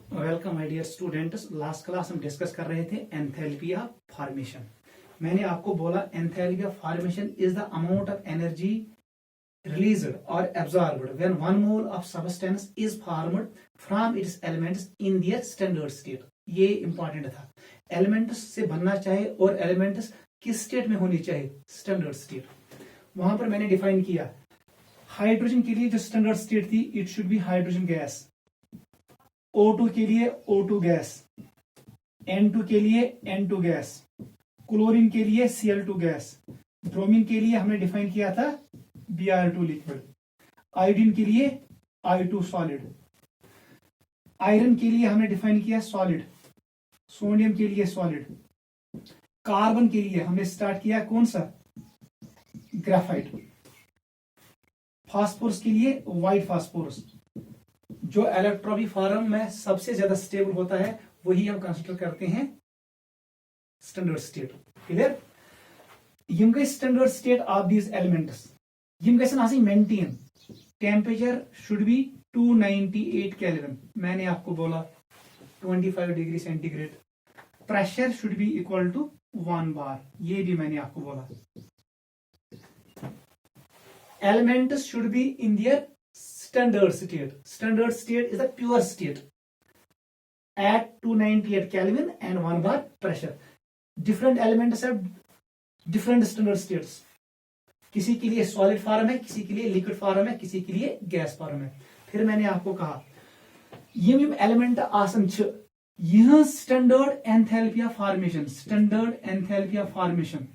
Welcome my dear students. Last class हम discuss कर रहे थे एंथैल्पी ऑफ फॉर्मेशन। मैंने आपको बोला enthalpy of formation is the amount of energy released or absorbed when 1 mole of substance is formed from its elements in their standard state। ये important था। Elements से बनना चाहिए और एलिमेंट्स किस स्टेट में होनी चाहिए? Standard state. वहां पर मैंने डिफाइन किया हाइड्रोजन के लिए जो स्टैंडर्ड स्टेट थी it should B hydrogen gas, O2 के लिए O2 गैस, N2 के लिए N2 गैस, क्लोरीन के लिए Cl2 गैस, ब्रोमीन के लिए हमने डिफाइन किया था Br2 लिक्विड, आयोडीन के लिए I2 सॉलिड, आयरन के लिए हमने डिफाइन किया सॉलिड, सोडियम के लिए सॉलिड, कार्बन के लिए हमने स्टार्ट किया कौन सा? ग्राफाइट, फास्फोरस के लिए व्हाइट फास्फोरस। जो इलेक्ट्रॉनिक फॉर्म में सबसे ज्यादा स्टेबल होता है वही हम कंसिडर करते हैं स्टैंडर्ड स्टेट। क्लियर? यम गई standard state of these elements. यम गसन आसी maintain temperature should be 298 kelvin. मैंने आपको बोला 25 degree centigrade. Pressure should be equal to 1 bar, ये भी मैंने आपको बोला। Elements should be in their standard state. Standard state is a pure state at 298 Kelvin and 1 bar pressure. Different elements have different standard states. किसी के लिए solid form है, किसी के लिए लिक्विड फॉर्म है, किसी के लिए गैस फॉर्म है। फिर मैंने आपको कहा यम एलिमेंट आसन छ यह standard enthalpy of formation, standard enthalpy of formation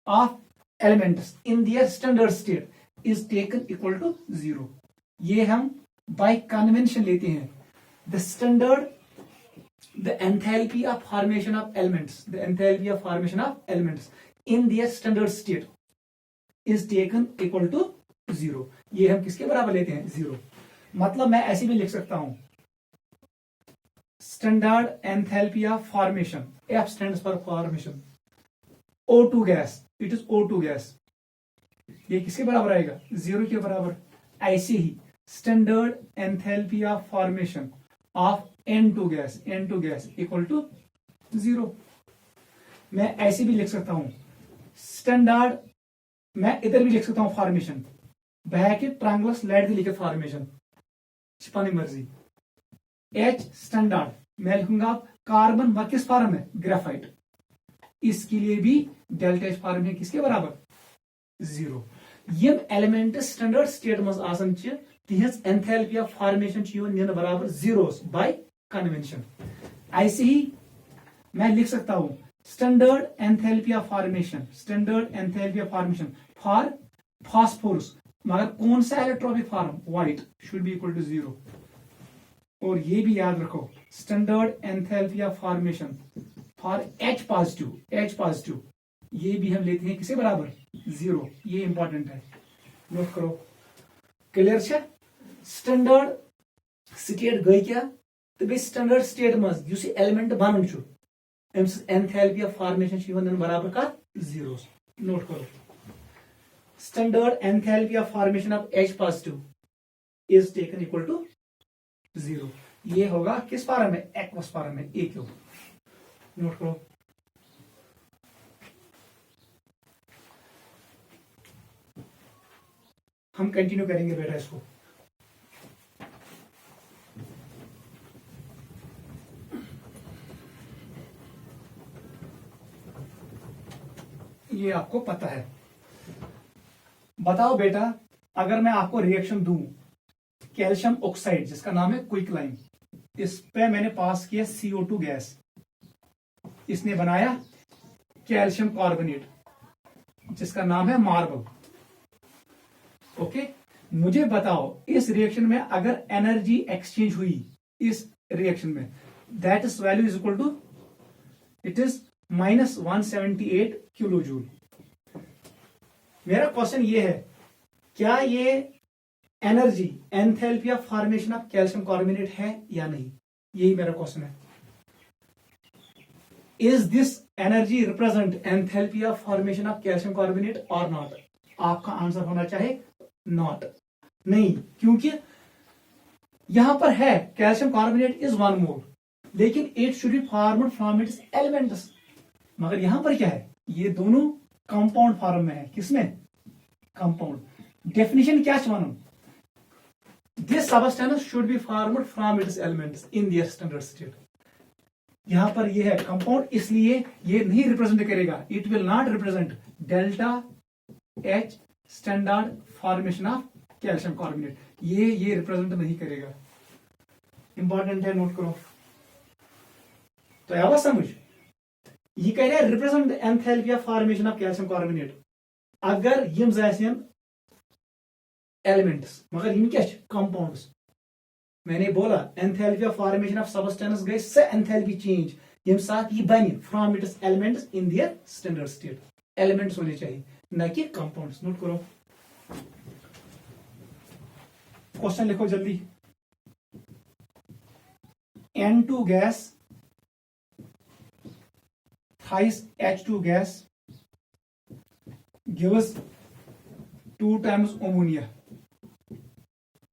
of elements in their standard state is taken equal to 0। ये हम बाय कन्वेंशन लेते हैं। The standard the enthalpy of formation of elements, the enthalpy of formation of elements in their standard state is taken equal to 0। ये हम किसके बराबर लेते हैं? 0। मतलब मैं ऐसे भी लिख सकता हूं standard enthalpy of formation, F stands for formation, O2 gas, it is O2 gas. ये किसके बराबर आएगा? 0 के बराबर। ऐसे ही standard enthalpy of formation of N2 gas, N2 gas equal to 0। मैं ऐसे भी लिख सकता हूं स्टैंडर्ड, मैं इधर भी लिख सकता हूं फॉर्मेशन बहके ट्रायंगुलस लेट दी लिखित फॉर्मेशन पानी मर्जी। H स्टैंडर्ड मैं लिखूंगा कार्बन व किस फॉर्म है? ग्रेफाइट। इसके लिए भी डेल्टा H फॉर्म है किसके बराबर? 0। यम एलिमेंट स्टैंडर्ड स्टेट मज आसन तिहज एंथैल्पी ऑफ फॉर्मेशन निन बराबर 0 बाय कन्वेंशन। ऐसे ही मैं लिख सकता हूं standard enthalpy of formation, standard enthalpy of formation for phosphorus, मगर कौन सा electronic form? White, should be equal to 0। और ये भी याद रखो standard enthalpy of formation for H positive, H positive, ये भी हम लेते हैं किसे बराबर? 0। ये इंपॉर्टेंट है, नोट करो। क्लियर है? स्टैंडर्ड स्टेट गई क्या तो गई स्टैंडर्ड स्टेट मज युस एलिमेंट बनन छु अम्स एंथैल्पी ऑफ फॉर्मेशन छु यवन बराबर का 0। नोट करो standard enthalpy of formation of H positive is taken equal to 0। ये होगा किस फॉर्म में? एक्वस फॉर्म में, एक हो। नोट करो। हम कंटिन्यू करेंगे बेटा इसको। ये आपको पता है। बताओ बेटा, अगर मैं आपको रिएक्शन दूं कैल्शियम ऑक्साइड जिसका नाम है क्विकलाइन, इस पे मैंने पास किया CO2 गैस, इसने बनाया कैल्शियम कार्बोनेट जिसका नाम है मार्बल। ओके, मुझे बताओ इस रिएक्शन में अगर एनर्जी एक्सचेंज हुई इस रिएक्शन में, that is value is equal to it is -178 kilo joule. मेरा क्वेश्चन ये है क्या ये energy enthalpy of formation of calcium carbonate है या नहीं? यही मेरा क्वेश्चन है। Is this energy represent enthalpy of formation of calcium carbonate और नॉट? आपका आंसर होना चाहिए नॉट, नहीं, क्योंकि यहां पर है कैल्शियम कार्बोनेट इज 1 मोल, लेकिन it should be formed from its elements. मगर यहां पर क्या है, ये दोनों कंपाउंड फॉर्म में है। किसमें? कंपाउंड। डेफिनेशन क्या one, this substance should be formed from its elements in their standard state. यहां पर ये है कंपाउंड, इसलिए ये नहीं रिप्रेजेंट करेगा, it will not represent delta H standard formation of calcium carbonate. ये रिप्रेजेंट नहीं करेगा। इंपॉर्टेंट है, नोट करो। तो आया समझ, ये कह रहा है represent enthalpy of formation of calcium carbonate. अगर यम जासियन एलिमेंट्स मगर यम क्या कंपाउंड्स। मैंने बोला enthalpy of formation of substance गई स एंथैल्पी चेंज यम साथ ये बन from its elements in their standard state. Elements होने चाहिए, न कि कंपाउंड्स। नोट करो, क्वेश्चन लिखो जल्दी। N2 gas thrice H2 gas gives 2 times ammonia.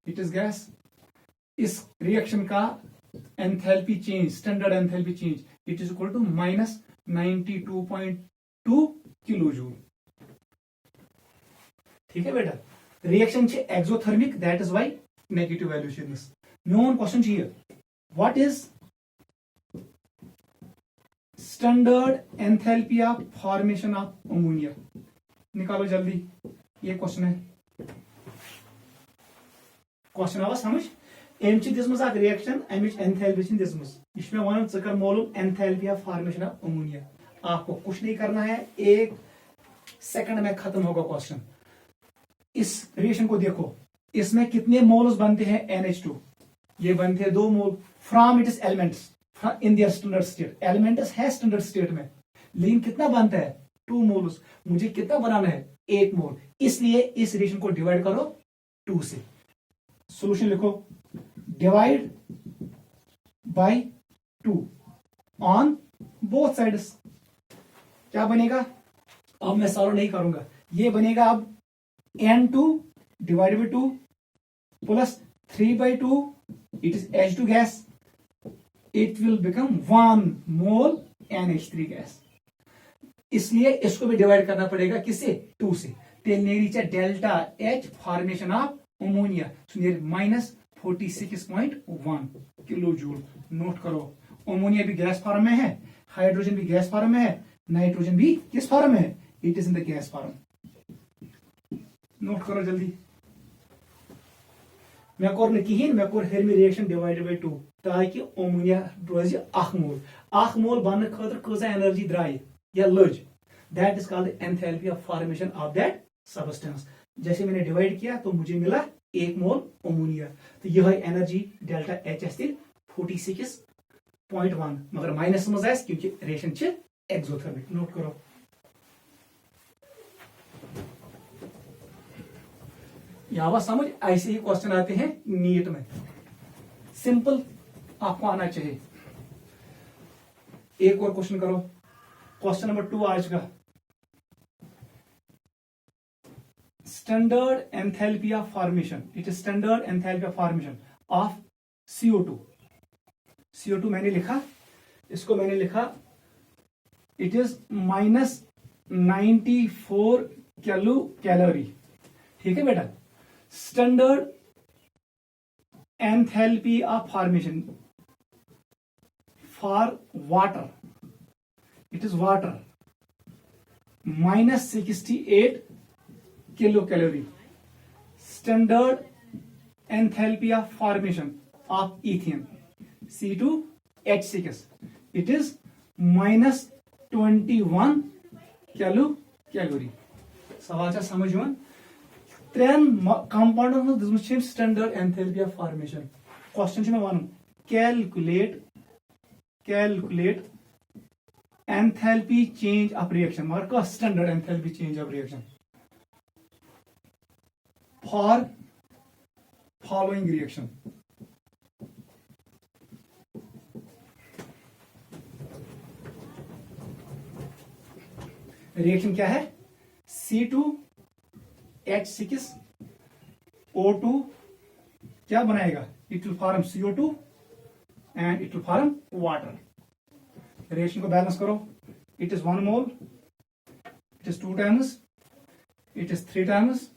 It is gas. इस रिएक्शन का enthalpy change, standard enthalpy change, it is equal to -92.2 kilo joule. ठीक है बेटा, reaction exothermic, that is why negative value छे। Main question ये, what is standard enthalpy of formation of ammonia? निकालो जल्दी, ये क्वेश्चन है। क्वेश्चन आवा समझ? दिसमस रिएक्शन, अमिच एंथैल्पी दिसमस। यह वन कर मालूम enthalpy of formation of ammonia. आपको कुछ नहीं करना है, 1 सेकंड में खत्म होगा क्वेश्चन। इस रिएक्शन को देखो, इसमें कितने मोल्स बनते हैं NH2? ये बनते हैं 2 mole from its elements in their standard state. Elements है स्टैंडर्ड स्टेट में, लेकिन कितना बनता है? 2 मोल्स। मुझे कितना बनाना है? 1 मोल। इसलिए इस रिएक्शन को डिवाइड करो 2 से। सॉल्यूशन लिखो, divide by 2 on both sides. क्या बनेगा? अब मैं सॉल्व नहीं करूंगा, ये बनेगा अब N2 divide by 2 plus 3/2, it is H2 gas, it will become 1 mole NH3 gas। इसलिए इसको भी डिवाइड करना पड़ेगा किससे? 2 से। नीचे delta H formation of ammonia -46.1 kilo joule. Note करो, अमोनिया भी गैस फॉर्म में है, हाइड्रोजन भी गैस फॉर्म में है, नाइट्रोजन भी किस फॉर्म में है? It is in the gas form. Note करो जल्दी। मैं कोर न कहें, मैं कोर हेरमी रिएक्शन डिवाइडेड बाय 2 ताकि अमोनिया रोज 1 मोल। 1 मोल बनने खतर कजा एनर्जी द्राई या लज, that is called enthalpy of formation of that substance. जैसे मैंने डिवाइड किया तो मुझे मिला 1 मोल अमोनिया। तो यह एनर्जी डेल्टा एच 46.1, मगर माइनस मज आस क्योंकि रिएक्शन एक्सोथर्मिक। नोट करो, यहां समझ। ऐसे ही क्वेश्चन आते हैं नीट में, सिंपल आपको आना चाहिए। एक और क्वेश्चन करो, क्वेश्चन नंबर 2 आज का। Standard enthalpy of formation, it is standard enthalpy of formation of CO2। CO2 मैंने लिखा, इसको मैंने लिखा इट इज -94 किलो कैलोरी। ठीक है बेटा। Standard enthalpy of formation for water, it is water -68 kilo calorie. Standard enthalpy of formation of ethane C2H6, it is -21 kilo calorie. सवाल समझ one 3 compound standard enthalpy of formation. Question में one calculate enthalpy change of reaction, मगर कह standard enthalpy change of reaction for following reaction. Reaction क्या है? C2H6O2 क्या बनाएगा? It will form CO2 and it will form water. Reaction को balance करो. It is 1 mole, it is 2 times, it is 3 times,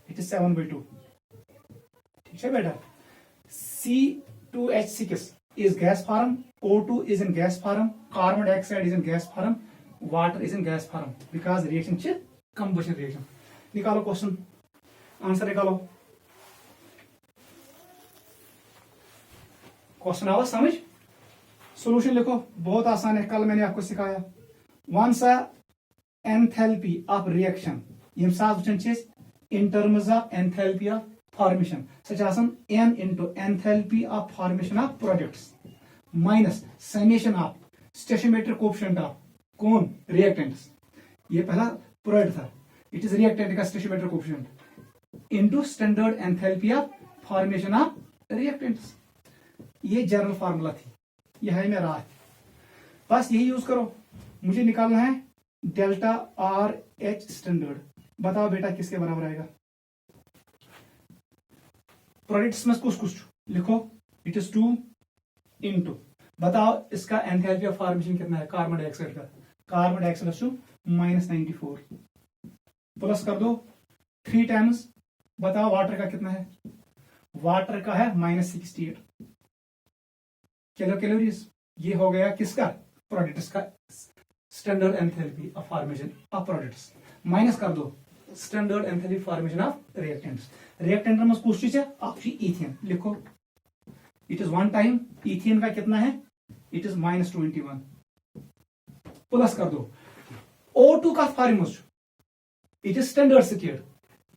it is 7/2. ठीक है बेटा. C2H6 is gas form, O2 is in gas form, carbon dioxide is in gas form, water is in gas form because reaction is combustion reaction. निकालो question, answer निकालो. Question आवा समझ? Solution लिखो, बहुत आसान है, कल मैंने आपको सिखाया. Once a enthalpy of reaction, यम साथ वचन चीज in terms of enthalpy of formation, such as n into enthalpy of formation of products minus summation of stoichiometric coefficient of कौन reactants. ये पहला प्रोडक्ट था, it is reactant का stoichiometric coefficient into standard enthalpy of formation of reactants. ये general formula थी, ये है मेरा है, बस यही यूज करो. मुझे निकालना है डेल्टा आर एच स्टैंडर्ड. बताओ बेटा किसके बराबर आएगा? प्रोडक्ट्स में कुछ लिखो. इट इज 2 इंटू, बताओ इसका एंथैल्पी ऑफ फॉर्मेशन कितना है कार्बन डाइऑक्साइड का? कार्बन डाइऑक्साइड -94 प्लस कर दो 3 टाइम्स. बताओ वाटर का कितना है? वाटर का है -68 कैलोरीज. ये हो गया किसका? प्रोडक्ट्स का standard enthalpy of formation of products. Minus कर दो standard enthalpy formation of reactants. Reactant में कुछ चीज है आपकी इथेन लिखो. It is 1 time. इथेन का कितना है? इट इज -21 प्लस कर दो O2 का formula. It is standard state.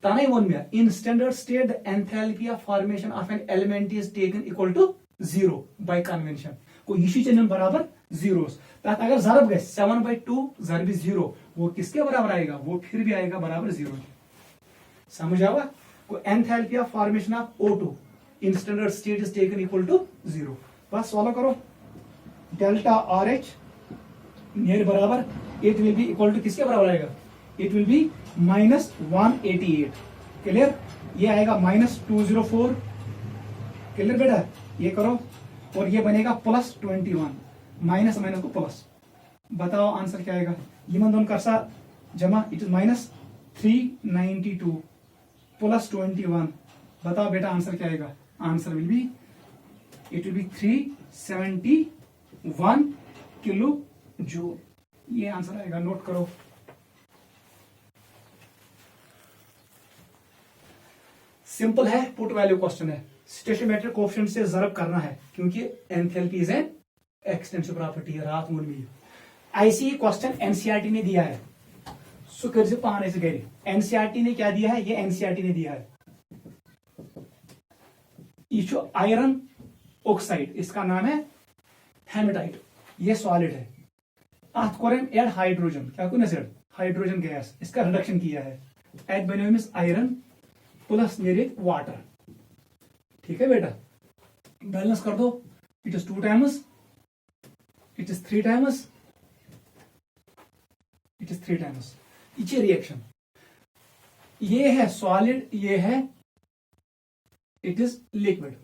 ताने वन में in standard state the enthalpy of formation of an element is taken equal to 0 by convention. को यही चीज बराबर जीरोस. अगर जरब गए 7/2 जरबी 0, वो किसके बराबर आएगा? वो फिर भी आएगा बराबर 0. समझ आवा? को enthalpy of formation of O2 in standard state is taken equal to 0. बस सॉल्व करो. डेल्टा RH नियर बराबर it will be equal to किसके बराबर आएगा? It will be -188. क्लियर? ये आएगा -204. क्लियर बेटा? ये करो और ये बनेगा +21. माइनस माइनस को प्लस. बताओ आंसर क्या आएगा? ये मन दोनों करसा जमा. It is -392 +21. बताओ बेटा आंसर क्या आएगा? Answer will be 371 kilo joule. ये आंसर आएगा, नोट करो. सिंपल है, पुट वैल्यू क्वेश्चन है. स्टोइचोमेट्रिक कोएफिशिएंट से जरब करना है क्योंकि enthalpy is an extensive property है. रात मूल में ऐसे ही क्वेश्चन एनसीईआरटी ने दिया है. सो कर पाने से गए. एनसीईआरटी ने क्या दिया है? ये एनसीईआरटी ने दिया है. ये आयरन ऑक्साइड, इसका नाम है हेमेटाइट. ये सॉलिड है. अत कोर एड हाइड्रोजन. क्या कुन एड हाइड्रोजन गैस. इसका रिडक्शन किया है. एड बने आयरन प्लस मेरे वाटर. ठीक है बेटा? बैलेंस कर दो. It is 2 times, it is 3 times, it is 3 times. ये रिएक्शन, ये है सॉलिड, ये है इट इज लिक्विड.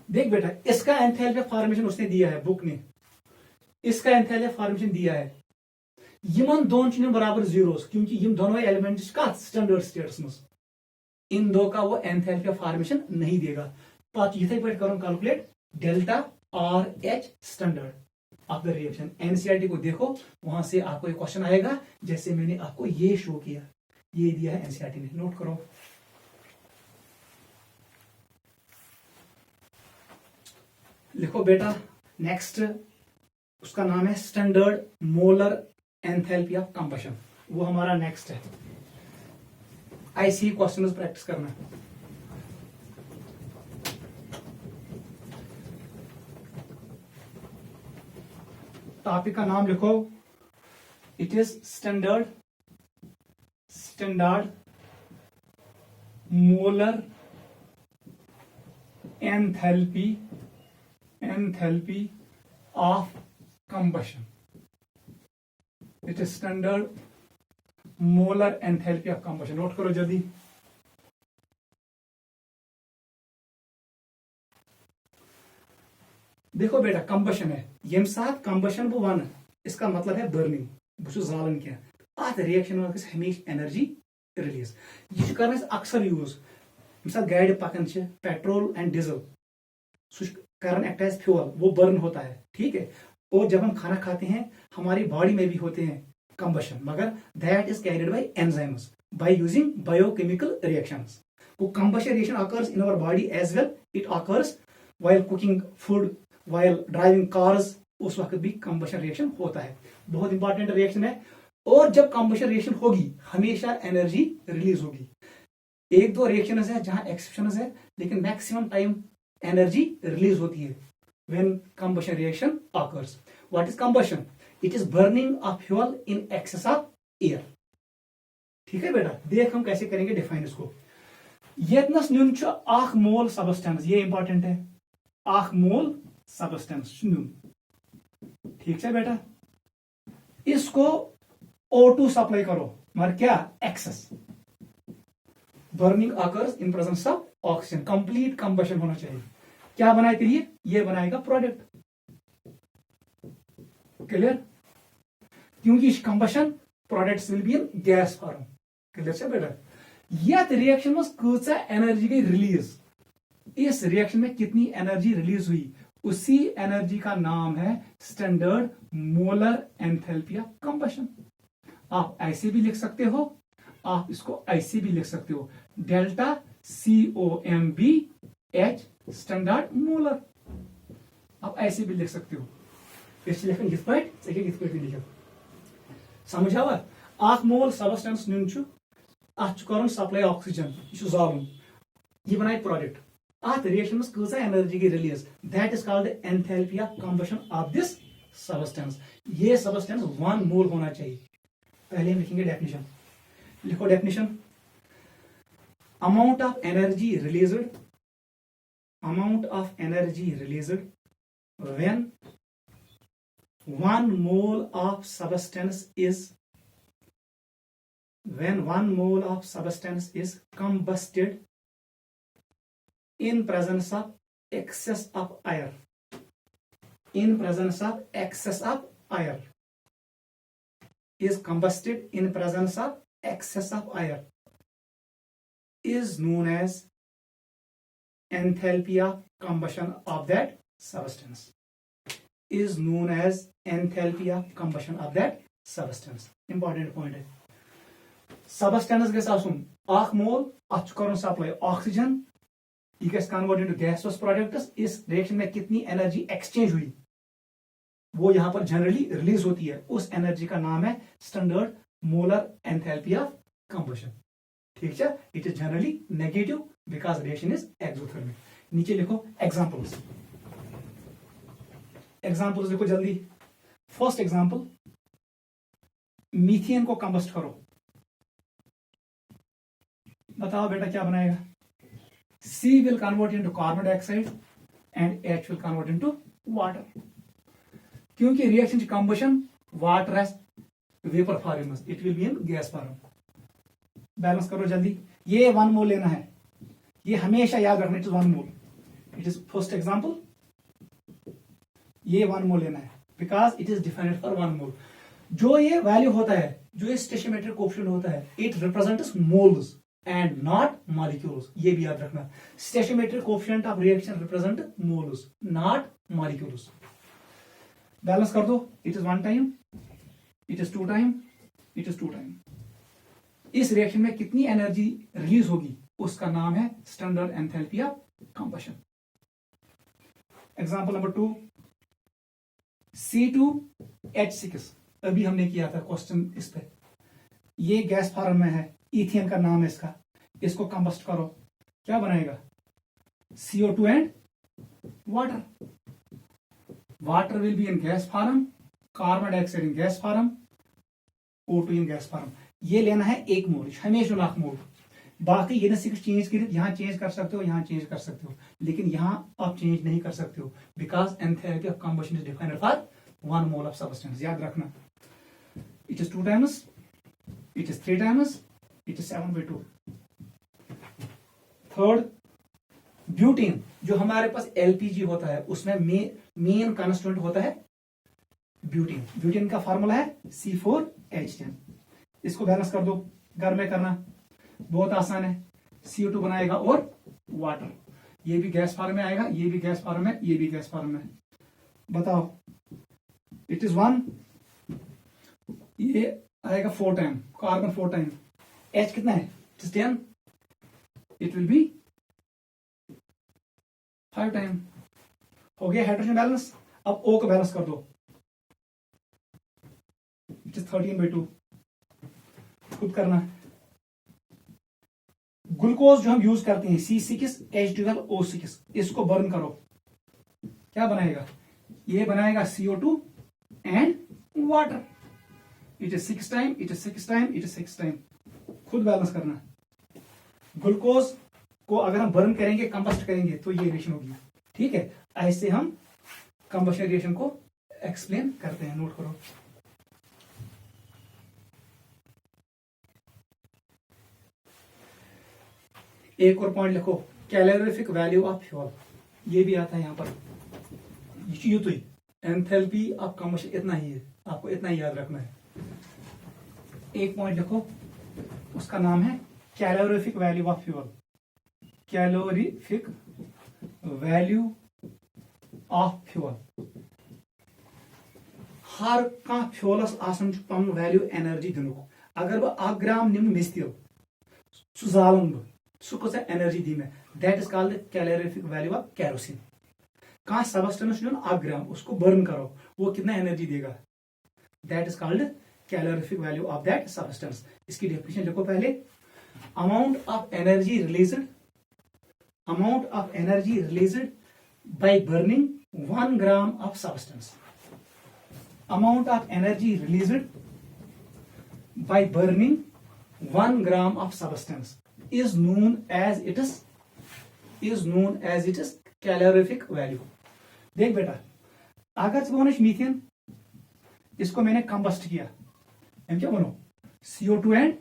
देख बेटा, इसका एंथैल्पी फॉर्मेशन उसने दिया है, बुक ने. इसका एंथैल्पी फॉर्मेशन दिया है. यमन दोन चीजों बराबर जीरोस क्योंकि यम दोनों एलिमेंट्स का स्टैंडर्ड स्टेट्स में. इन दो का वो एंथैल्पी फॉर्मेशन नहीं देगा. तो इथे पे करो calculate delta RH standard of the reaction. NCERT को देखो, वहां से आपको एक क्वेश्चन आएगा जैसे मैंने आपको ये शो किया. ये दिया है एनसीईआरटी ने, नोट करो. लिखो बेटा. नेक्स्ट उसका नाम है standard molar enthalpy of combustion. वो हमारा नेक्स्ट है. ऐसी क्वेश्चन प्रैक्टिस करना. टॉपिक का नाम लिखो. It is standard molar enthalpy of combustion. It is standard molar enthalpy of combustion. Note करो जल्दी. देखो बेटा कंबशन है यम साथ कंबशन बह वन इसका मतलब है बर्निंग बहुत जालन क्या अत रिएक्शन में हमेशा एनर्जी रिलीज यह कर अक्सर यूज मिसाल गाड़ी पकन पेट्रोल एंड डीजल सह एक्ट एज फ्यूअल वो बर्न होता है ठीक है। और जब हम खाना खाते हैं हमारी बॉडी में भी होते हैं कंबशन मगर that is carried by enzymes by using biochemical reactions. वो combustion reaction occurs in our body as well. It occurs while cooking food, while driving cars. उस वक्त भी कंबशन रिएक्शन होता है बहुत इंपॉर्टेंट रिएक्शन है। और जब कंबशन रिएक्शन होगी हमेशा एनर्जी रिलीज होगी। एक दो रिएक्शन है जहां एक्सेप्शन है लेकिन मैक्सिमम टाइम एनर्जी रिलीज होती है when combustion reaction occurs. What is combustion? It is burning of fuel in excess of air. ठीक है बेटा देख हम कैसे करेंगे डिफाइन इसको। यतनस नुन अख मोल सबस्टेंस ये इंपॉर्टेंट है अख मोल सबस्टेंस नुन ठीक है बेटा इसको O2 सप्लाई करो मगर क्या excess burning occurs in presence of oxygen complete combustion होना चाहिए। क्या बनाए के लिए ये बनाएगा प्रोडक्ट क्लियर क्योंकि combustion products will be in gas form clear से बेटा। यह रिएक्शन में कूचा एनर्जी गई रिलीज इस रिएक्शन में कितनी एनर्जी रिलीज हुई उसी एनर्जी का नाम है standard molar enthalpy of combustion. आप ऐसे भी लिख सकते हो आप इसको ऐसे भी लिख सकते हो delta COMB H standard molar आप ऐसे भी लिख सकते हो लिख समझावा अख मोल सबस्टेंस नुन कर सप्लाई ऑक्सीजन यह जालुन यह बनाए प्रोडक्ट अत रिएक्शन में कौन एनर्जी की release that is called enthalpy of combustion of this substance. ये सबस्टेंस 1 मोल होना चाहिए। पहले हम लिखेंगे डेफिनेशन लिखो definition amount of energy released when 1 mole of substance is combusted in presence of excess of air is combusted in presence of excess of air is known as enthalpy of combustion of that substance important point है substance gas आसुन अख मोल अत कर supply oxygen यह gas convert into गैसोस products. इस reaction में कितनी energy exchange हुई वो यहां पर जनरली रिलीज होती है उस एनर्जी का नाम है standard molar enthalpy of combustion ठीक है। It is generally negative because reaction is exothermic. नीचे लिखो एग्जांपल्स लिखो जल्दी। फर्स्ट एग्जांपल मीथेन को कंबस्ट करो बताओ बेटा क्या बनाएगा C will convert into carbon dioxide and H will convert into water क्योंकि reaction combustion water as vapour form it will be in gas form. Balance करो जल्दी ये 1 मोल लेना है ये हमेशा याद रखना it is 1 mole it is first example ये 1 मोल लेना है because it is defined for 1 मोल। जो ये वैल्यू होता है जो ये स्टोइचियोमेट्रिक कोएफिशिएंट होता है it represents moles and not molecules ये भी याद रखना। Stoichiometric coefficient of reaction represent moles not molecules. Balance कर दो it is 1 time it is 2 time it is 2 time. इस रिएक्शन में कितनी एनर्जी रिलीज होगी उसका नाम है standard enthalpy of combustion. Example number 2 C2H6 अभी हमने किया था क्वेश्चन इस पे ये गैस फॉर्म में है इथेन का नाम है इसका इसको कंबस्ट करो क्या बनाएगा CO2 and water will be in gas form carbon dioxide in gas form O2 in gas form. ये लेना है 1 मोल हमेशा 1 मोल। बाकी ये सिक्स चेंज कर यहाँ चेंज कर सकते हो यहाँ चेंज कर सकते हो लेकिन यहाँ आप चेंज नहीं कर सकते हो because enthalpy of combustion is defined for 1 mole of substance. याद रखना it is 2 times it is 3 times it is 7/2। Third butane जो हमारे पास एलपीजी होता है उसमें मेन कॉन्स्टिट्यूएंट होता है ब्यूटेन। ब्यूटेन का फॉर्मूला है C4H10। इसको बैलेंस कर दो, घर में करना बहुत आसान है। CO2 बनाएगा और वाटर, ये भी गैस फॉर्म में आएगा, ये भी गैस फॉर्म में, ये भी गैस फॉर्म में। बताओ, इट इज 1, ये आएगा 4 टाइम, कार्बन 4 टाइम, H कितना है, it is 10, it will B 5 time. हो गया हाइड्रोजन बैलेंस। अब O को बैलेंस कर दो, इट इज 13/2, खुद करना। ग्लूकोज जो हम यूज करते हैं C6H12O6, इसको बर्न करो, क्या बनाएगा, ये बनाएगा CO2 and water. It is 6 time, it is 6 time, it is 6 time, खुद बैलेंस करना। ग्लूकोज को अगर हम बर्न करेंगे, कंबस्ट करेंगे, तो ये रिएक्शन होगी। ठीक है, ऐसे हम कंबशन रिएक्शन को एक्सप्लेन करते हैं। नोट करो, एक और पॉइंट लिखो, कैलोरीफिक वैल्यू ऑफ फ्यूल, ये भी आता है यहां पर। ये तो एंथैल्पी ऑफ कंबशन इतना ही है, आपको इतना ही याद रखना है। एक पॉइंट लिखो, उसका नाम है calorific value of fuel. Calorific value of fuel, हर कह फ्यूलस आसान पन वैल्यू एनर्जी दिन। अगर बह 1 ग्राम निम मिस्तिल, सह जालन बह, सह कस एनर्जी दी मैं, that is called calorific value of kerosene. कह सबस्टेंस 1 ग्राम, उसको बर्न करो, वो कितना एनर्जी देगा, that is called calorific value of that substance. इसकी डेफिनेशन लिखो पहले, amount of energy released, amount of energy released by burning 1 gram of substance. Amount of energy released by burning 1 gram of substance is known as its calorific value। देख बेटा, अगर one methane, इसको मैंने combust किया, हम क्या बनो, CO2 and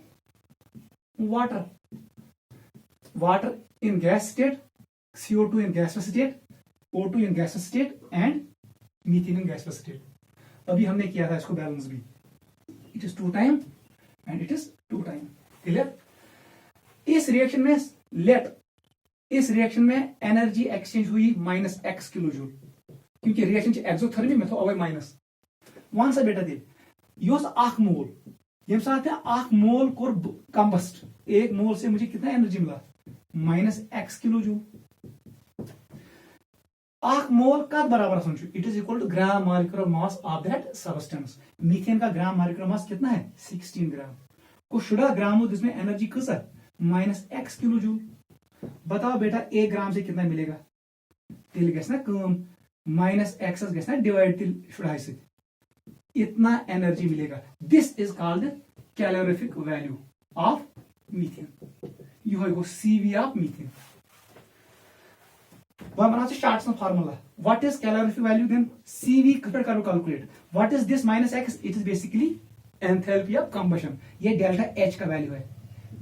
water, water in gas state, CO2 in gaseous state, O2 in gaseous state and methane in gaseous state. अभी हमने किया था इसको बैलेंस भी, it is 2 time and it is 2 time. Clear. इस रिएक्शन में इस रिएक्शन में एनर्जी एक्सचेंज हुई -x किलो जूल, क्योंकि रिएक्शन एक्सोथर्मी में तो अवे माइनस। वन सा बेटा दे, यह अख मोल, यम साथ अख मोल कोर कंबस्ट, 1 मोल से मुझे कितना एनर्जी मिला, -x किलो जूल। अख मोल कद बराबर समझो, it is equal to gram molecular mass of that substance. Methane का ग्राम मॉलिक्यूलर मास कितना है, 16 ग्राम। को 10 ग्राम इसमें एनर्जी किस -x किलो जूल। बताओ बेटा 1 ग्राम से कितना मिलेगा, तेल गस ना कम, -x गस ना डिवाइड तिल 10 से, इतना एनर्जी मिलेगा। This is called calorific value of methane. यह गो CV ऑफ मीथेन। वह बना shorts formula, what is calorific value, then CV cut करो calculate, what is this -x, it is basically enthalpy of combustion. ये delta H का value है,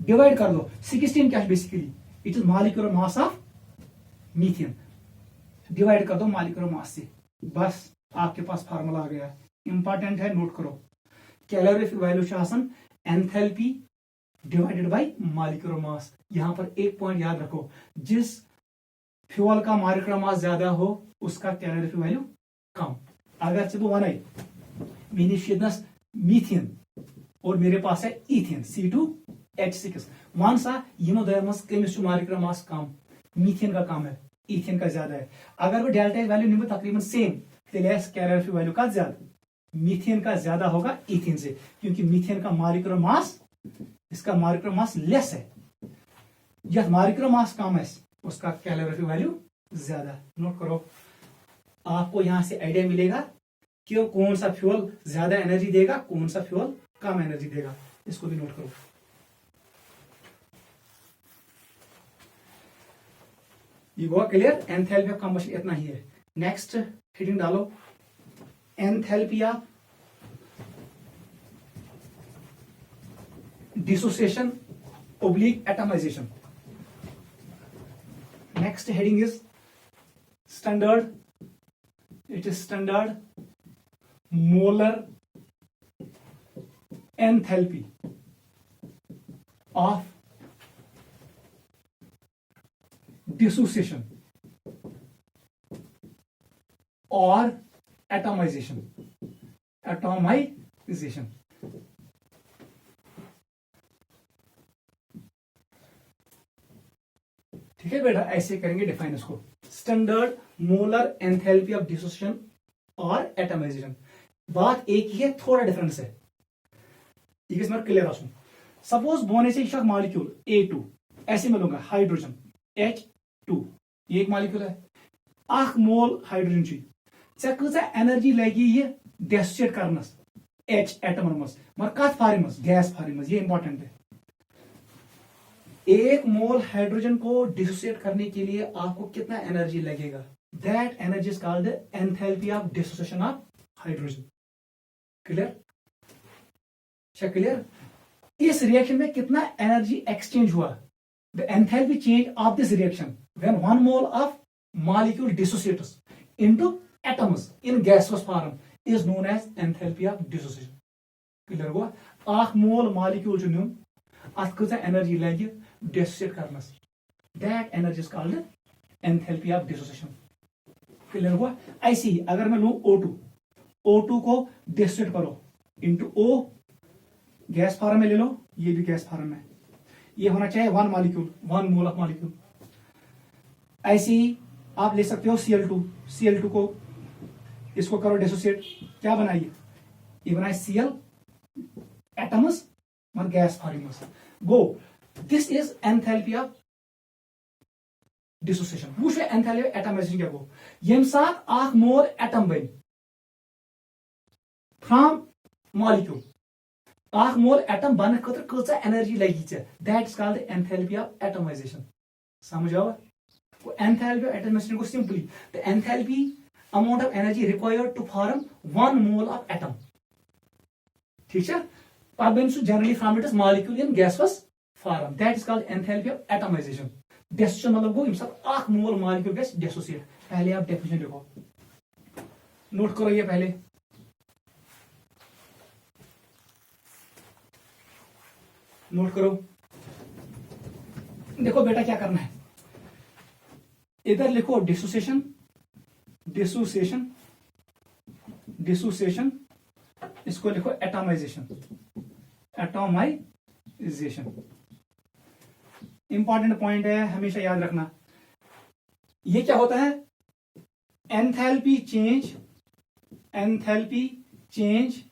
divide कर दो 16 क्या, basically it is molecular mass of methane, divide कर दो molecular mass से, बस आपके पास फार्मूला आ गया। इंपॉर्टेंट है, नोट करो, calorific value enthalpy divided by molecular mass. यहां पर एक पॉइंट याद रखो, जिस फ्यूल का मॉलिक्यूलर मास ज्यादा हो उसका कैलोरीफिक वैल्यू कम। अगर से वन मिनिशियस मीथेन और मेरे पास है इथेन C2H6, वन सा यमो दो मज कमिस मॉलिक्यूलर मास कम, मीथेन का कम है, इथेन का ज्यादा है। अगर वो डेल्टा वैल्यू निम्न तकरीबन सेम, कैलोरीफिक वैल्यू का ज्यादा, मीथेन का ज्यादा होगा इथेन से, क्योंकि मीथेन का मॉलिक्यूलर मास, इसका मॉलिक्यूलर मास लेस है, यह मॉलिक्यूलर मास कम है, उसका कैलोरीफिक वैल्यू ज्यादा। नोट करो, आपको यहां से आइडिया मिलेगा कि कौन सा फ्यूल ज्यादा एनर्जी देगा, कौन सा फ्यूल कम एनर्जी देगा, इसको भी नोट करो। ये हुआ क्लियर, एंथैल्पी ऑफ कंबशन इतना ही है। नेक्स्ट हेडिंग डालो, enthalpy of dissociation oblique atomisation. Next heading is standard. It is standard molar enthalpy of dissociation or atomization. Atomization. ठीक है बेटा, ऐसे करेंगे डिफाइन इसको. Standard molar enthalpy of dissociation और एटमाइजेशन. बात एक ही है, थोड़ा डिफरेंस है. ये इसमें क्लियर आसुन. सपोज बोने से एक मॉलिक्यूल A2 ऐसे मिलूंगा हाइड्रोजन H2. ये एक मॉलिक्यूल है. 1 मोल हाइड्रोजन ची चे कचा एनर्जी लगी ये डिसोसिएट करनस H एटमन मस मगर कत फॉर्म मस, गैस फॉर्म मस. ये इंपॉर्टेंट है. 1 मोल हाइड्रोजन को डिसोसिएट करने के लिए आपको कितना एनर्जी लगेगा? That energy is called the enthalpy of dissociation of hydrogen. Clear? Clear? इस रिएक्शन में कितना एनर्जी एक्सचेंज हुआ? The enthalpy change of this reaction when 1 mole of molecule dissociates into atoms in gaseous form is known as enthalpy of dissociation. Clear हुआ? 1 mole molecule जो न्यून अत कचा energy लगे dissociate Karan's. That energy is called enthalpy of dissociation. Clear हुआ? ऐसे ही अगर मैं लूं O2 को डिसोसिएट करो इनटू O, गैस फॉर्म में ले लो, ये भी गैस फॉर्म में. ये होना चाहिए 1 मॉलिक्यूल, 1 मोल ऑफ मॉलिक्यूल. ऐसे ही आप ले सकते हो Cl2 को इसको करो डिसोसिएट. क्या बनाइए? ये बनाए Cl एटम्स मगर गैस फॉर्म गो. This is enthalpy of dissociation. वो एंथैल्पी ऑफ एटमाइजेशन क्या गो? यम साथ 1 मोल एटम बन फ्रॉम मॉलिक्यूल. 1 मोल एटम बन खतर कचा एनर्जी लगी चे? That is called enthalpy of atomisation. समझ आवा? एंथैल्पी ऑफ एटमाइजेशन को simply the enthalpy amount of energy required to form 1 mole of atom. ठीक है? अब generally from it is molecule in gaseous form. That is called enthalpy of atomisation. Dissociation मतलब वो इनसे 1 mole molecule gas dissociate. पहले आप definition लिखो, note करो. ये पहले नोट करो. देखो बेटा क्या करना है, इधर लिखो डिसोसिएशन, इसको लिखो एटमाइजेशन. इंपॉर्टेंट पॉइंट है, हमेशा याद रखना. ये क्या होता है? Enthalpy change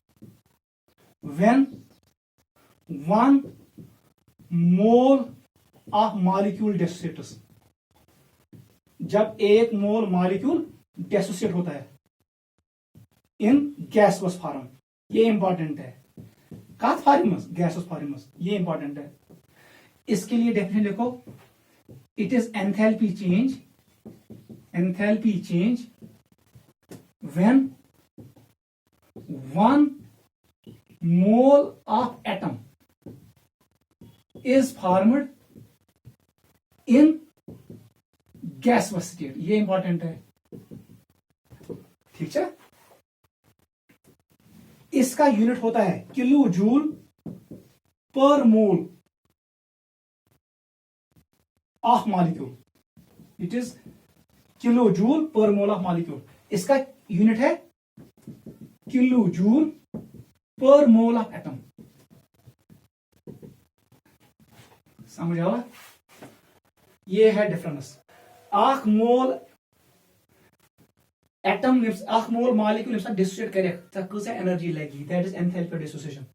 when 1 mole of molecule dissociates. जब 1 मोल मॉलिक्यूल डिसोसिएट होता है इन गैसियस फॉर्म. ये इंपॉर्टेंट है. कत फॉर्मस? Gaseous forms. ये इंपॉर्टेंट है. इसके लिए डेफिनेशन लिखो. It is enthalpy change when 1 mole of atom is formed in gaseous state. ये इंपॉर्टेंट है. ठीक है? इसका यूनिट होता है kilo joule per mole of molecule. It is kilo joule per mole of molecule. इसका यूनिट है kilo joule per mole of atom. समझ आवा? ये है difference. 1 mole atom 1 mole molecule dissociate करे कसा एनर्जी लगी? That is enthalpy of dissociation.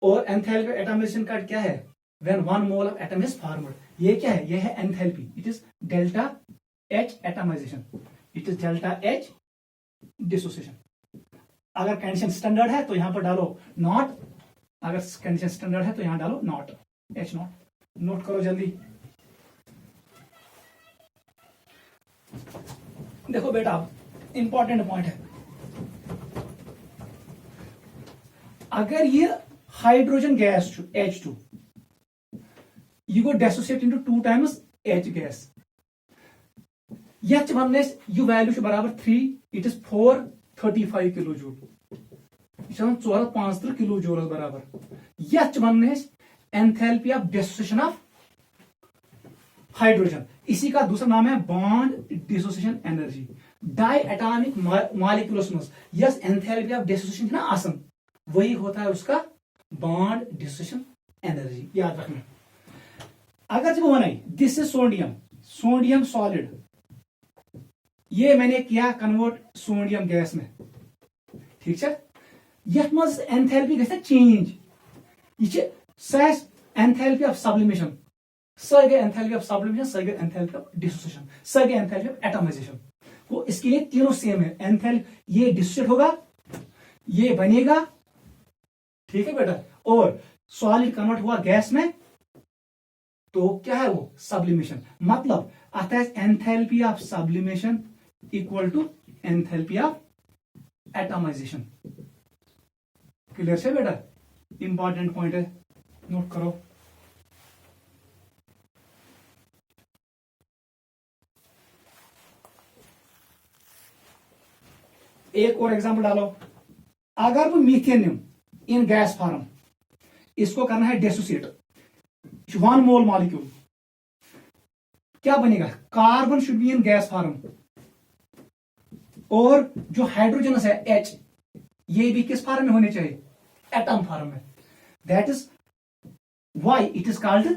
और एंथैल्पी ऑफ एटमाइजेशन का क्या है? When 1 mole of atom is formed. ये क्या है? ये है enthalpy. It is delta H atomisation. It is delta H dissociation. अगर कंडीशन स्टैंडर्ड है तो यहां पर डालो नॉट. अगर कंडीशन स्टैंडर्ड है तो यहां डालो नॉट, H नॉट. नोट करो जल्दी. देखो बेटा, इंपॉर्टेंट पॉइंट है. अगर ये hydrogen gas H2 you go dissociate into 2 times H gas. यह वन यह वैल्यू बराबर 3, इट इज 435 किलो जूल, यह 435 किलो जूल बराबर। यह वन enthalpy of dissociation of hydrogen, इसी का दूसरा नाम है bond dissociation energy. Diatomic molecules में यस एंथैल्पी ऑफ डिसोसिएशन है ना आसन, वही होता है उसका बॉन्ड डिसोसिएशन एनर्जी, याद रखना। अगर जब one this is sodium, sodium solid, ये मैंने किया कन्वर्ट सोडियम गैस में, ठीक है। यथ मज एंथैल्पी गई चेंज, यह एंथैल्पी ऑफ सब्लिमेशन, सर गए एंथैल्पी ऑफ सब्लिमेशन, सर गए एंथैल्पी ऑफ डिसोसिएशन, सर गए एंथैल्पी ऑफ एटमाइजेशन। वो इसके लिए तीनों सेम है। एंथैल्पी ये डिसोसिएट होगा, ये बनेगा, ठीक है बेटा, और सॉलिड कन्वर्ट हुआ गैस में, तो क्या है वो सब्लिमेशन। मतलब आता है enthalpy of sublimation equal to enthalpy of atomisation. Clear है बेटा, इंपॉर्टेंट पॉइंट है, नोट करो। एक और एग्जांपल डालो। अगर वो मीथेनियम इन गैस फॉर्म, इसको करना है डिसोसिएट, 1 मोल मॉलिक्यूल, क्या बनेगा, carbon should be in gas form, और जो हाइड्रोजन है H, ये भी किस फॉर्म में होने चाहिए, एटम फॉर्म में। That is why it is called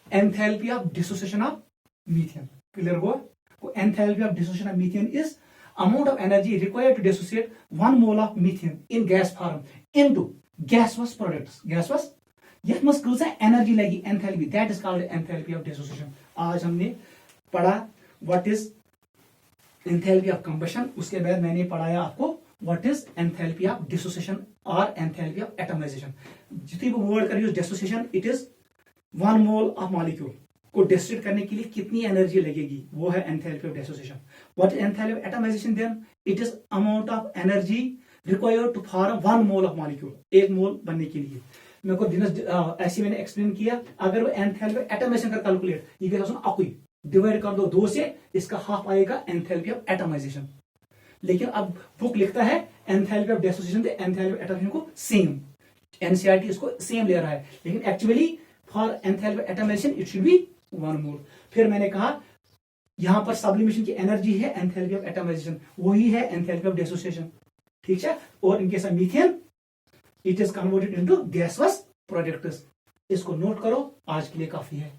enthalpy of dissociation of methane. Clear हुआ। Enthalpy of dissociation of methane is amount of energy required to dissociate 1 mole of methane in gas form into gaseous products. Gaseous, यह मस कौन सा energy लगी, enthalpy, that is called enthalpy of dissociation. आज हमने पढ़ा what is enthalpy of combustion, उसके बाद मैंने पढ़ाया आपको what is enthalpy of dissociation और एंथैल्पी ऑफ एटमाइजेशन। जितनी भी वर्ड कर use dissociation, it is 1 mole of molecule को डिस्ट्रीब्यूट करने के लिए कितनी एनर्जी लगेगी, वो है enthalpy of dissociation. What is enthalpy of atomization, then it is amount of energy required to form 1 mole of molecule, 1 mole बनने के लिए। मेरे को ऐसे मैंने एक्सप्लेन किया। अगर वो एंथैल्पी ऑफ एटमाइजेशन कर कैलकुलेट, ये गया अकुई डिवाइड कर दो 2 से, इसका हाफ आएगा एंथैल्पी ऑफ एटमाइजेशन। लेकिन अब बुक लिखता है एंथैल्पी ऑफ डिसोसिएशन से एंथैल्पी ऑफ एटमाइजेशन को सेम, एनसीईआरटी इसको सेम ले रहा है, लेकिन actually for enthalpy of atomization it should be 1 mole. फिर मैंने कहा यहां पर सब्लिमेशन की एनर्जी है एंथैल्पी ऑफ एटमाइजेशन, वही है एंथैल्पी ऑफ डिसोसिएशन, ठीक है। और इनके साथ methane, it is converted into gases products. इसको नोट करो, आज के लिए काफी है।